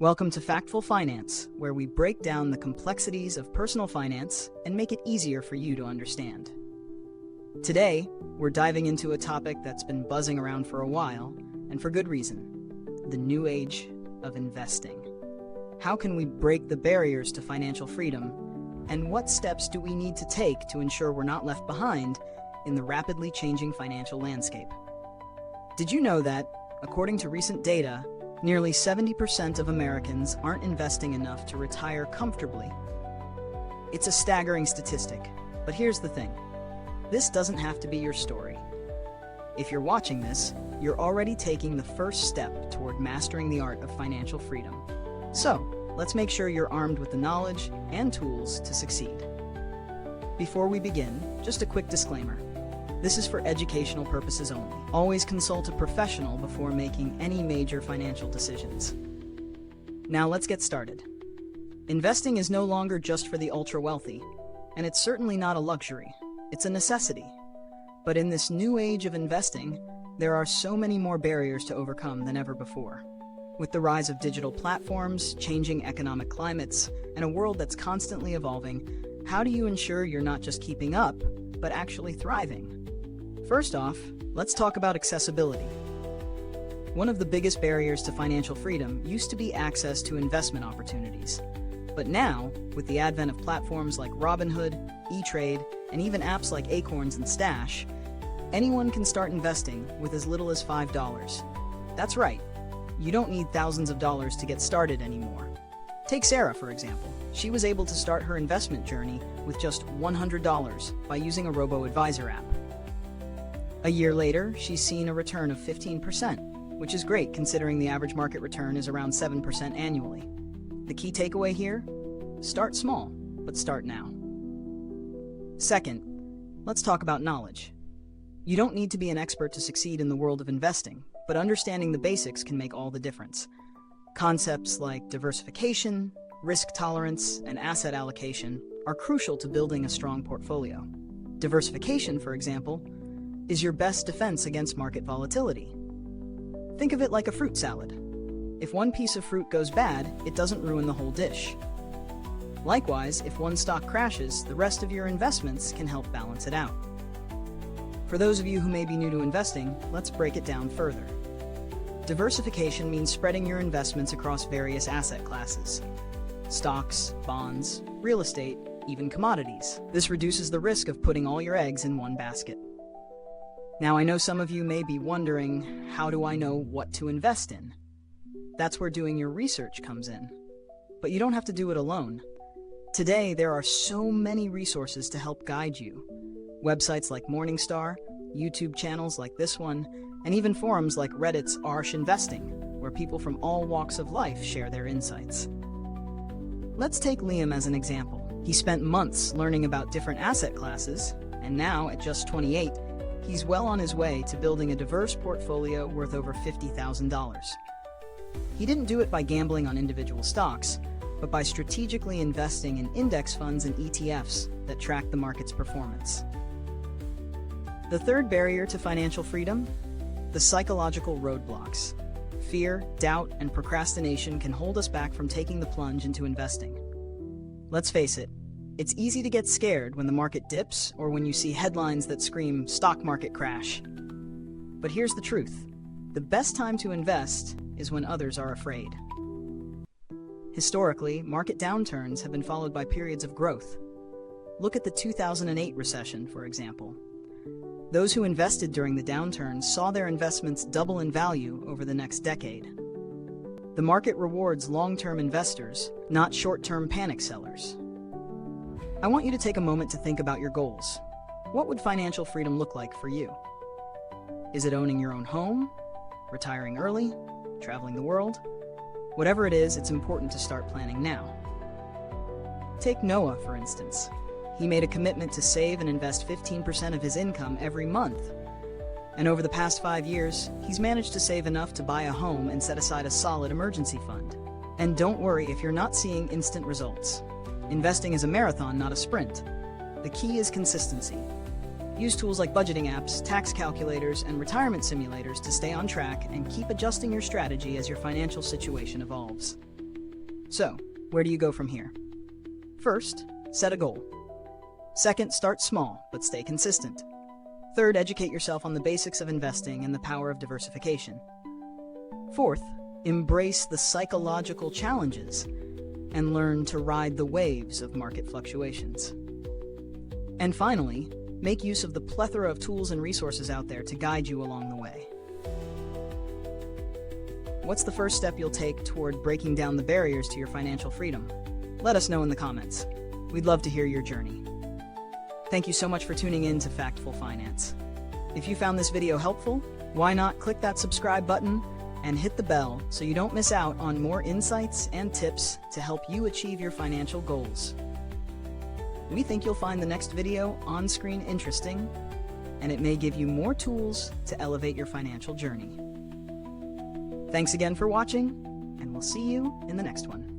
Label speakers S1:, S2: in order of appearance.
S1: Welcome to Factful Finance, where we break down the complexities of personal finance and make it easier for you to understand. Today, we're diving into a topic that's been buzzing around for a while, and for good reason: the new age of investing. How can we break the barriers to financial freedom, and what steps do we need to take to ensure we're not left behind in the rapidly changing financial landscape? Did you know that, according to recent data, nearly 70% of Americans aren't investing enough to retire comfortably? It's a staggering statistic, but here's the thing. This doesn't have to be your story. If you're watching this, you're already taking the first step toward mastering the art of financial freedom. So, let's make sure you're armed with the knowledge and tools to succeed. Before we begin, just a quick disclaimer. This is for educational purposes only. Always consult a professional before making any major financial decisions. Now let's get started. Investing is no longer just for the ultra-wealthy, and it's certainly not a luxury. It's a necessity. But in this new age of investing, there are so many more barriers to overcome than ever before. With the rise of digital platforms, changing economic climates, and a world that's constantly evolving, how do you ensure you're not just keeping up, but actually thriving? First off, let's talk about accessibility. One of the biggest barriers to financial freedom used to be access to investment opportunities. But now, with the advent of platforms like Robinhood, E-Trade, and even apps like Acorns and Stash, anyone can start investing with as little as $5. That's right, you don't need thousands of dollars to get started anymore. Take Sarah, for example. She was able to start her investment journey with just $100 by using a robo-advisor app. A year later, she's seen a return of 15%, which is great considering the average market return is around 7% annually. The key takeaway here? Start small, but start now. Second, let's talk about knowledge. You don't need to be an expert to succeed in the world of investing, but understanding the basics can make all the difference. Concepts like diversification, risk tolerance, and asset allocation are crucial to building a strong portfolio. Diversification, for example, is your best defense against market volatility. Think of it like a fruit salad. If one piece of fruit goes bad, it doesn't ruin the whole dish. Likewise, if one stock crashes, the rest of your investments can help balance it out. For those of you who may be new to investing, let's break it down further. Diversification means spreading your investments across various asset classes: stocks, bonds, real estate, even commodities. This reduces the risk of putting all your eggs in one basket. Now, I know some of you may be wondering, how do I know what to invest in? That's where doing your research comes in. But you don't have to do it alone. Today, there are so many resources to help guide you. Websites like Morningstar, YouTube channels like this one, and even forums like Reddit's Arsh Investing, where people from all walks of life share their insights. Let's take Liam as an example. He spent months learning about different asset classes, and now, at just 28, he's well on his way to building a diverse portfolio worth over $50,000. He didn't do it by gambling on individual stocks, but by strategically investing in index funds and ETFs that track the market's performance. The third barrier to financial freedom? The psychological roadblocks. Fear, doubt, and procrastination can hold us back from taking the plunge into investing. Let's face it, it's easy to get scared when the market dips or when you see headlines that scream stock market crash. But here's the truth. The best time to invest is when others are afraid. Historically, market downturns have been followed by periods of growth. Look at the 2008 recession, for example. Those who invested during the downturn saw their investments double in value over the next decade. The market rewards long-term investors, not short-term panic sellers. I want you to take a moment to think about your goals. What would financial freedom look like for you? Is it owning your own home? Retiring early? Traveling the world? Whatever it is, it's important to start planning now. Take Noah, for instance. He made a commitment to save and invest 15% of his income every month. And over the past 5 years, he's managed to save enough to buy a home and set aside a solid emergency fund. And don't worry if you're not seeing instant results. Investing is a marathon, not a sprint. The key is consistency. Use tools like budgeting apps, tax calculators, and retirement simulators to stay on track and keep adjusting your strategy as your financial situation evolves. So, where do you go from here? First, set a goal. Second, start small, but stay consistent. Third, educate yourself on the basics of investing and the power of diversification. Fourth, embrace the psychological challenges and learn to ride the waves of market fluctuations. And finally, make use of the plethora of tools and resources out there to guide you along the way. What's the first step you'll take toward breaking down the barriers to your financial freedom? Let us know in the comments. We'd love to hear your journey. Thank you so much for tuning in to Factful Finance. If you found this video helpful, why not click that subscribe button and hit the bell so you don't miss out on more insights and tips to help you achieve your financial goals. We think you'll find the next video on screen interesting, and it may give you more tools to elevate your financial journey. Thanks again for watching, and we'll see you in the next one.